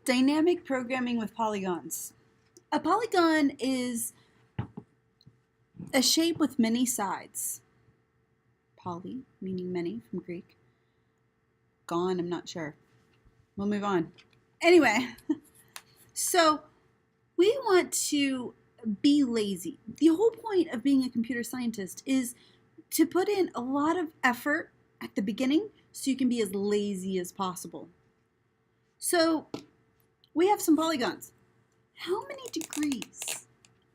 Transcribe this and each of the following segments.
Dynamic programming with polygons. A polygon is a shape with many sides. Poly, meaning many from Greek. Gon, I'm not sure. We'll move on. Anyway, so we want to be lazy. The whole point of being a computer scientist is to put in a lot of effort at the beginning so you can be as lazy as possible. So we have some polygons. How many degrees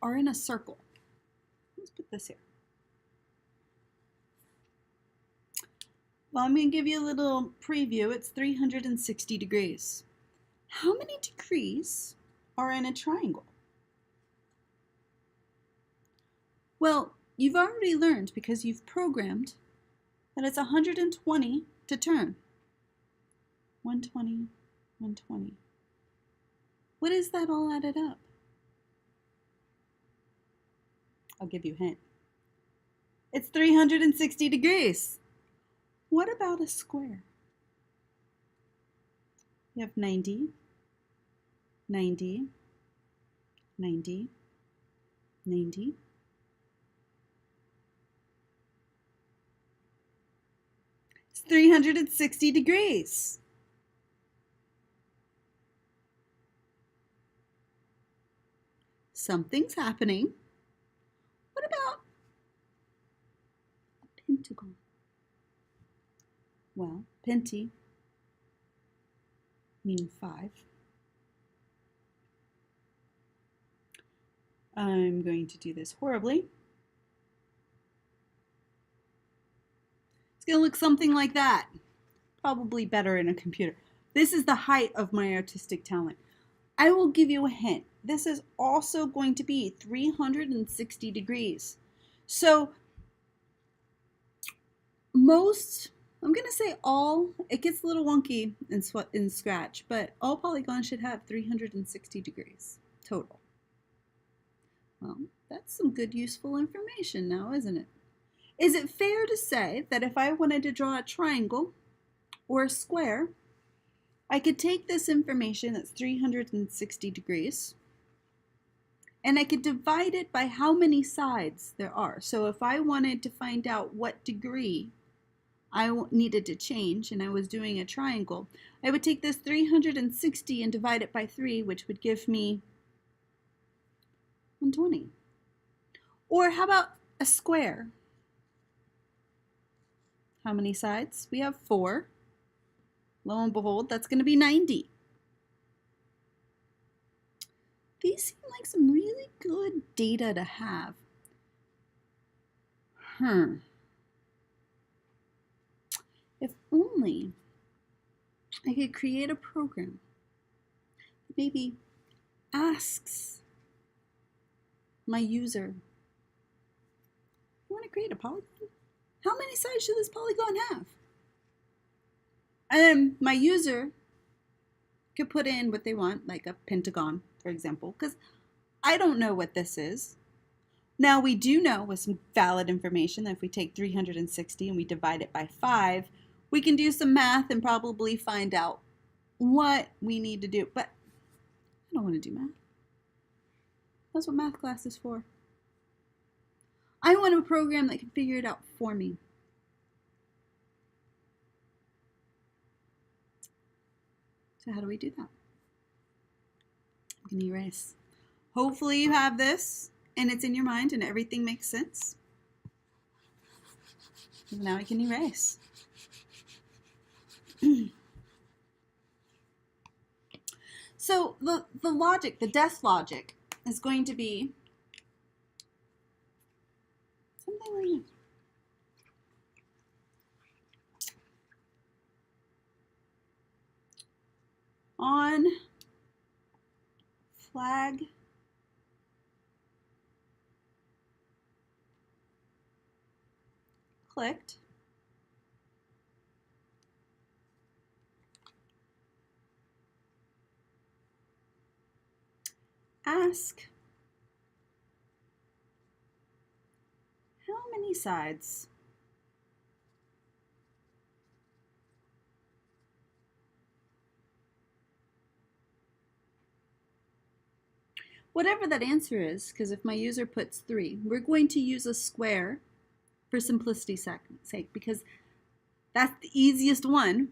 are in a circle? Let's put this here. Well, I'm going to give you a little preview. It's 360 degrees. How many degrees are in a triangle? Well, you've already learned, because you've programmed, that it's 120 to turn. 120, 120. What is that all added up? I'll give you a hint. It's 360 degrees. What about a square? You have 90, 90, 90, 90. It's 360 degrees. Something's happening. What about a pentagon? Well, penti, meaning 5. I'm going to do this horribly. It's going to look something like that. Probably better in a computer. This is the height of my artistic talent. I will give you a hint. This is also going to be 360 degrees. So most, I'm going to say all, it gets a little wonky in Scratch, but all polygons should have 360 degrees total. Well, that's some good useful information now, isn't it? Is it fair to say that if I wanted to draw a triangle or a square, I could take this information that's 360 degrees and I could divide it by how many sides there are. So if I wanted to find out what degree I needed to change and I was doing a triangle, I would take this 360 and divide it by 3, which would give me 120. Or how about a square? How many sides? We have 4. Lo and behold, that's going to be 90. These seem like some really good data to have. If only I could create a program that maybe asks my user, you want to create a polygon? How many sides should this polygon have? And then my user could put in what they want, like a pentagon, for example, because I don't know what this is. Now we do know with some valid information that if we take 360 and we divide it by 5, we can do some math and probably find out what we need to do. But I don't want to do math. That's what math class is for. I want a program that can figure it out for me. So how do we do that? I'm going to erase. Hopefully you have this and it's in your mind and everything makes sense. Now I can erase. So the logic, the death logic, is going to be something like this. On flag clicked, ask how many sides whatever that answer is, because if my user puts 3, we're going to use a square for simplicity's sake, because that's the easiest one.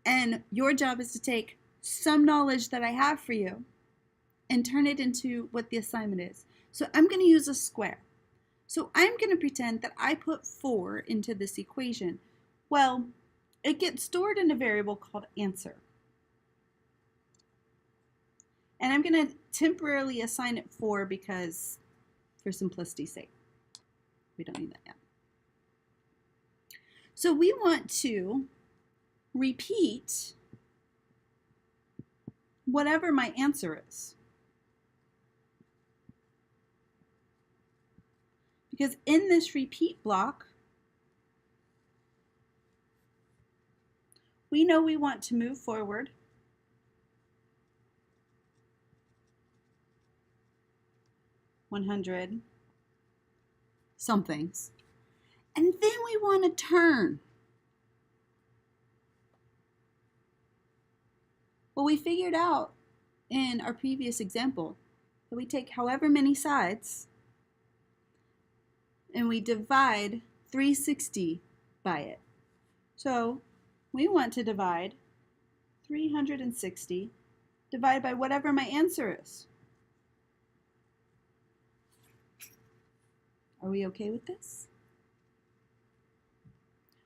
And your job is to take some knowledge that I have for you and turn it into what the assignment is. So I'm going to use a square. So I'm going to pretend that I put 4 into this equation. Well, it gets stored in a variable called answer. And I'm going to temporarily assign it 4 because, for simplicity's sake, we don't need that yet. So we want to repeat whatever my answer is. Because in this repeat block, we know we want to move forward 100 somethings. And then we want to turn. Well, we figured out in our previous example that we take however many sides and we divide 360 by it. So we want to divide 360 divided by whatever my answer is. Are we okay with this?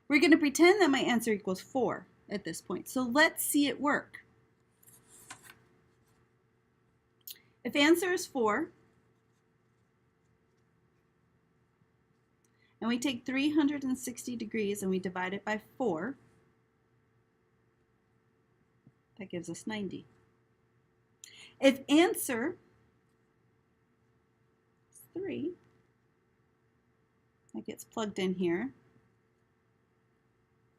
We're going to pretend that my answer equals 4 at this point. So let's see it work. If answer is 4, and we take 360 degrees and we divide it by 4, that gives us 90. If answer is 3, that gets plugged in here,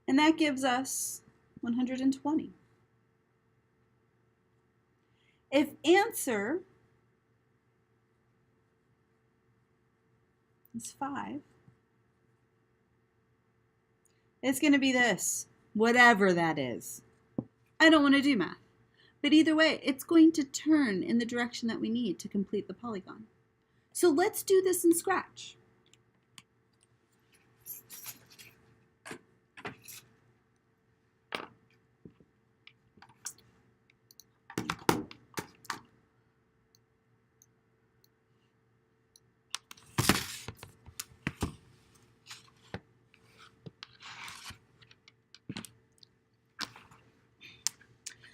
and that gives us 120. If answer is 5, it's going to be this, whatever that is. I don't want to do math, but either way, it's going to turn in the direction that we need to complete the polygon. So let's do this in Scratch.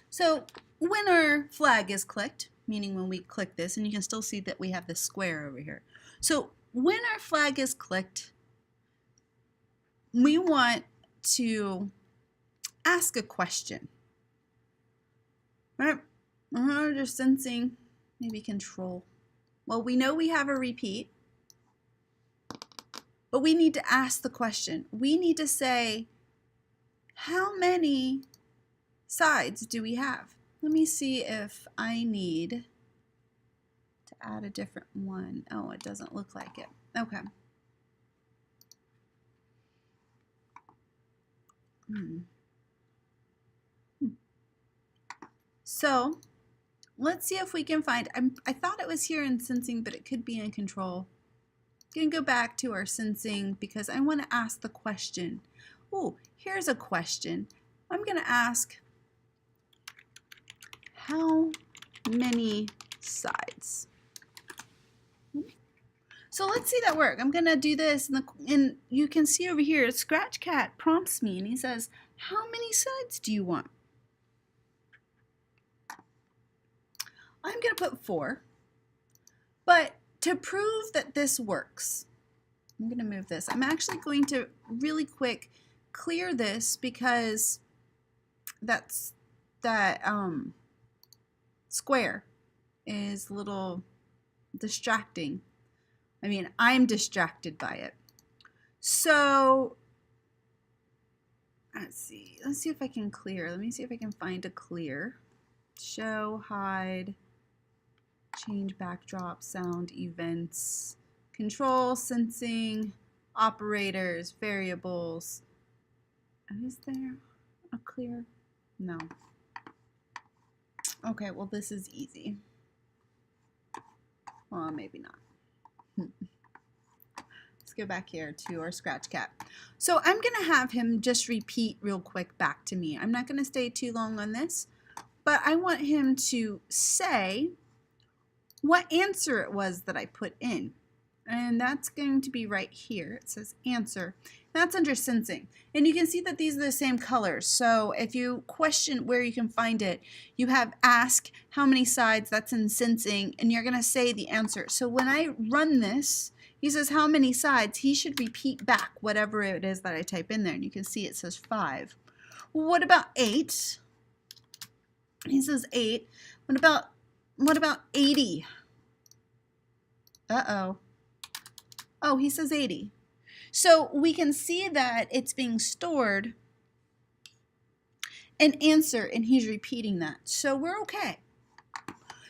So when our flag is clicked, meaning when we click this, and you can still see that we have this square over here. So when our flag is clicked, we want to ask a question. Right? Just sensing, maybe control. Well, we know we have a repeat, but we need to ask the question. We need to say, how many sides do we have? Let me see if I need to add a different one. Oh, it doesn't look like it. Okay. So let's see if we can find, I thought it was here in sensing, but it could be in control. I'm going to go back to our sensing because I want to ask the question. Oh, here's a question. I'm going to ask, how many sides? So let's see that work. I'm going to do this, and you can see over here, Scratch Cat prompts me, and he says, how many sides do you want? I'm going to put 4, but to prove that this works, I'm going to move this. I'm actually going to really quick clear this because that square is a little distracting. I mean, I'm distracted by it. So let's see if I can clear. Let me see if I can find a clear. Show, hide, change backdrop, sound, events, control, sensing, operators, variables. Is there a clear? No. Okay, well, this is easy. Well, maybe not. Let's go back here to our scratch cat. So I'm going to have him just repeat real quick back to me. I'm not going to stay too long on this, but I want him to say what answer it was that I put in. And that's going to be right here. It says answer. That's under sensing. And you can see that these are the same colors. So if you question where you can find it, you have ask how many sides, that's in sensing, and you're going to say the answer. So when I run this, he says how many sides, he should repeat back whatever it is that I type in there. And you can see it says 5. Well, what about 8? He says 8. What about 80? Uh-oh. Oh, he says 80. So we can see that it's being stored an answer, and he's repeating that. So we're okay.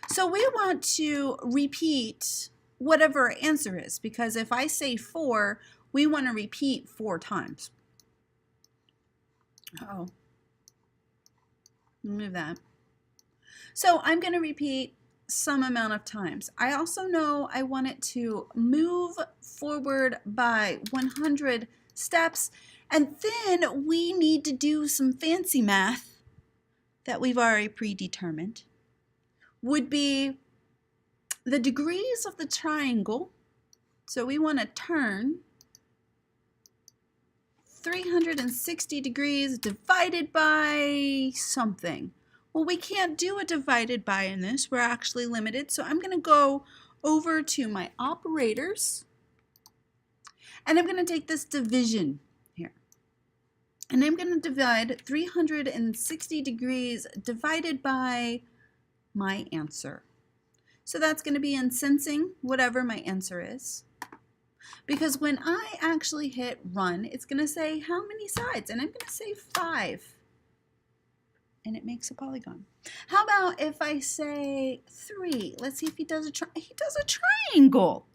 So we want to repeat whatever our answer is, because if I say 4, we want to repeat 4 times. Uh-oh. Move that. So I'm going to repeat some amount of times. I also know I want it to move forward by 100 steps, and then we need to do some fancy math that we've already predetermined. Would be the degrees of the triangle. So we want to turn 360 degrees divided by something. Well, we can't do a divided by in this. We're actually limited. So I'm going to go over to my operators, and I'm going to take this division here. And I'm going to divide 360 degrees divided by my answer. So that's going to be in sensing, whatever my answer is. Because when I actually hit run, it's going to say how many sides, and I'm going to say 5. And it makes a polygon. How about if I say 3? Let's see if he does a triangle.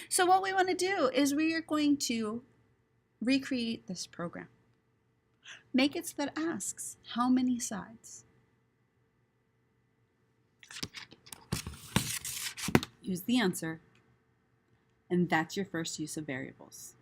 So what we want to do is we are going to recreate this program. Make it so that it asks how many sides. Use the answer, and that's your first use of variables.